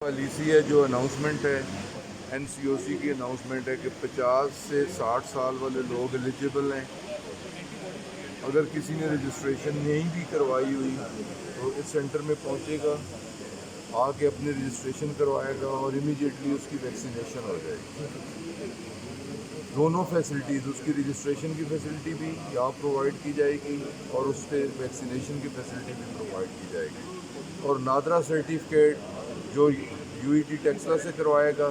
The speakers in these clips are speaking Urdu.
پالیسی ہے جو اناؤنسمنٹ ہے این سی او سی کی اناؤنسمنٹ ہے کہ 50 سے 60 سال والے لوگ ایلیجیبل ہیں. اگر کسی نے رجسٹریشن نہیں بھی کروائی ہوئی تو اس سینٹر میں پہنچے گا, آ کے اپنی رجسٹریشن کروائے گا اور امیڈیٹلی اس کی ویکسینیشن ہو جائے گی. دونوں فیسلٹیز, اس کی رجسٹریشن کی فیسلٹی بھی یہاں پرووائڈ کی جائے گی اور اس سے ویکسینیشن کی فیسلٹی بھی پرووائڈ کی جائے گی. اور نادرا سرٹیفکیٹ جو یو ای ٹی ٹیکسلا سے کروائے گا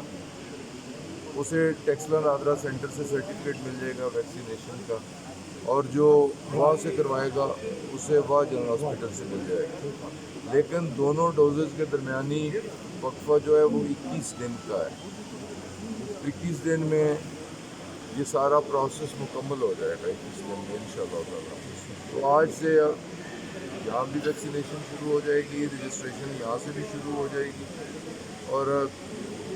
اسے ٹیکسلا نادرا سینٹر سے سرٹیفکیٹ مل جائے گا ویکسینیشن کا, اور جو وہاں سے کروائے گا اسے وہاں جنرل ہاسپٹل سے مل جائے گا. لیکن دونوں ڈوزز کے درمیانی وقفہ جو ہے وہ 21 دن کا ہے. 21 دن میں یہ سارا پروسیس مکمل ہو جائے گا 21 دن میں انشاءاللہ تعالیٰ. تو آج سے یہاں بھی ویکسینیشن شروع ہو جائے گی, رجسٹریشن یہاں سے بھی شروع ہو جائے گی, اور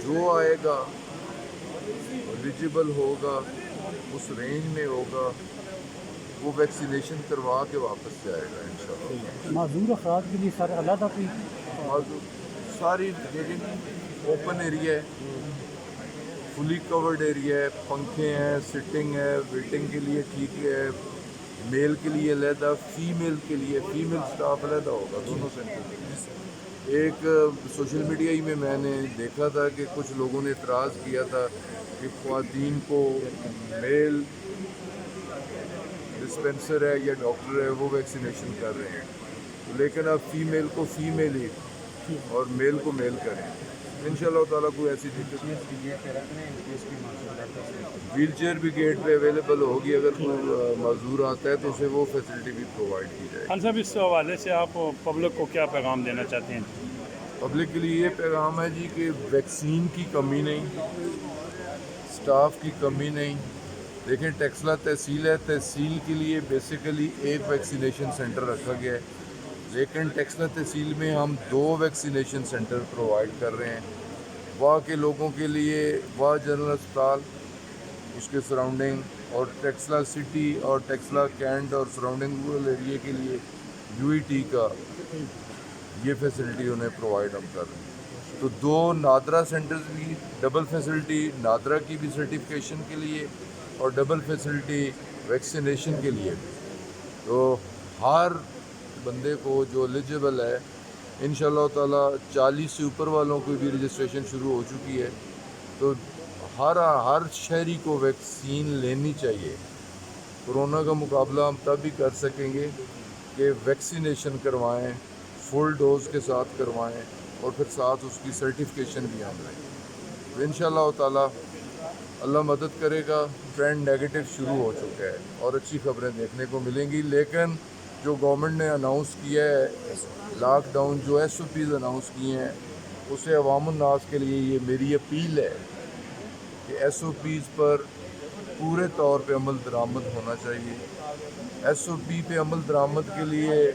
جو آئے گا ایلیجیبل ہوگا اس رینج میں ہوگا وہ ویکسینیشن کروا کے واپس جائے گا انشاءاللہ. معذور افراد کے لیے سر علیحدہ کوئی ساری جگہ اوپن ایریا ہے, فلی کورڈ ایریا ہے, پنکھے ہیں, سٹنگ ہے, ویٹنگ کے لیے ٹھیک ہے, میل کے لیے علیحدہ, فیمیل کے لیے فیمیل سٹاف علیحدہ ہوگا دونوں سینٹر میں. ایک سوشل میڈیا ہی میں نے دیکھا تھا کہ کچھ لوگوں نے اعتراض کیا تھا کہ خواتین کو میل ڈسپینسر ہے یا ڈاکٹر ہے وہ ویکسینیشن کر رہے ہیں, لیکن اب فیمیل کو فیمیل ہی اور میل کو میل کریں انشاءاللہ تعالیٰ. کوئی ایسی دقت نہیں, ویل چیئر بھی گیٹ پہ اویلیبل ہوگی, اگر کوئی معذور آتا ہے تو اسے وہ فیسلٹی بھی پرووائڈ کی جائے گی. خان صاحب, اس حوالے سے آپ پبلک کو کیا پیغام دینا چاہتے ہیں؟ پبلک کے لیے یہ پیغام ہے جی کہ ویکسین کی کمی نہیں, سٹاف کی کمی نہیں. دیکھیں ٹیکسلا تحصیل ہے, تحصیل کے لیے بیسیکلی ایک ویکسینیشن سینٹر رکھا گیا ہے, لیکن ٹیکسلا تحصیل میں ہم 2 ویکسینیشن سینٹر پرووائڈ کر رہے ہیں. وہاں کے لوگوں کے لیے وہاں جنرل اسپتال اس کے سراؤنڈنگ, اور ٹیکسلا سٹی اور ٹیکسلا کینٹ اور سراؤنڈنگ رورل ایریے کے لیے یو ای ٹی کا یہ فیسلٹی انہیں پرووائڈ ہم کر رہے ہیں. تو 2 نادرا سینٹرز بھی, ڈبل فیسلٹی نادرا کی بھی سرٹیفکیشن کے لیے اور ڈبل فیسلٹی ویکسینیشن کے لیے بھی. تو ہر بندے کو جو ایلیجیبل ہے انشاءاللہ تعالیٰ, 40 سے اوپر والوں کی بھی رجسٹریشن شروع ہو چکی ہے, تو ہر شہری کو ویکسین لینی چاہیے. کورونا کا مقابلہ ہم تب بھی کر سکیں گے کہ ویکسینیشن کروائیں, فل ڈوز کے ساتھ کروائیں, اور پھر ساتھ اس کی سرٹیفکیشن بھی ہم لیں. تو انشاءاللہ تعالیٰ اللہ مدد کرے گا. ٹرینڈ نیگیٹو شروع ہو چکا ہے اور اچھی خبریں دیکھنے کو ملیں گی. لیکن جو گورنمنٹ نے اناؤنس کیا ہے لاک ڈاؤن, جو ایس او پیز اناؤنس کیے ہیں, اسے عوام الناس کے لیے یہ میری اپیل ہے کہ ایس او پیز پر پورے طور پہ عمل درآمد ہونا چاہیے. ایس او پی پہ عمل درآمد کے لیے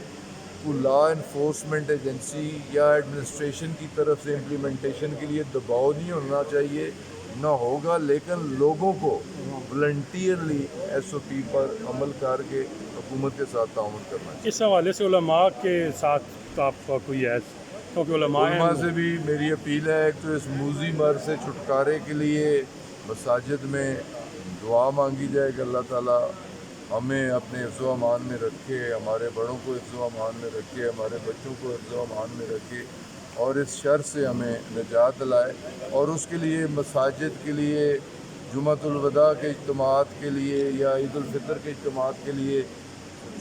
کوئی لا انفورسمنٹ ایجنسی یا ایڈمنسٹریشن کی طرف سے امپلیمنٹیشن کے لیے دباؤ نہیں ہونا چاہیے, نہ ہوگا, لیکن لوگوں کو والنٹیئرلی ایس او پی پر عمل کر کے حکومت کے ساتھ تعاون کرنا چاہیے. اس حوالے سے علماء کے ساتھ آپ کا کوئی ہے؟ کیونکہ علماء سے بھی میری اپیل ہے کہ اس موذی مرض سے چھٹکارے کے لیے مساجد میں دعا مانگی جائے کہ اللہ تعالیٰ ہمیں اپنے حفظ و امان میں رکھے, ہمارے بڑوں کو حفظ و امان میں رکھے, ہمارے بچوں کو حفظ و امان میں رکھے, اور اس شر سے ہمیں نجات دلائے. اور اس کے لیے مساجد کے لیے جمعۃ الوداع کے اجتماعات کے لیے یا عید الفطر کے اجتماعات کے لیے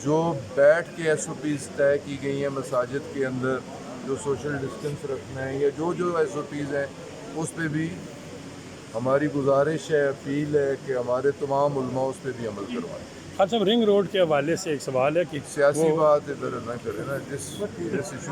جو بیٹھ کے ایس او پیز طے کی گئی ہیں مساجد کے اندر, جو سوشل ڈسٹینس رکھنا ہے یا جو ایس او پیز ہیں, اس پہ بھی ہماری گزارش ہے, اپیل ہے کہ ہمارے تمام علماء اس پہ بھی عمل کروائیں. خان صاحب, رنگ روڈ کے حوالے سے ایک سوال ہے کہ سیاسی بات ادھر نہ کریں نا, جس ایشو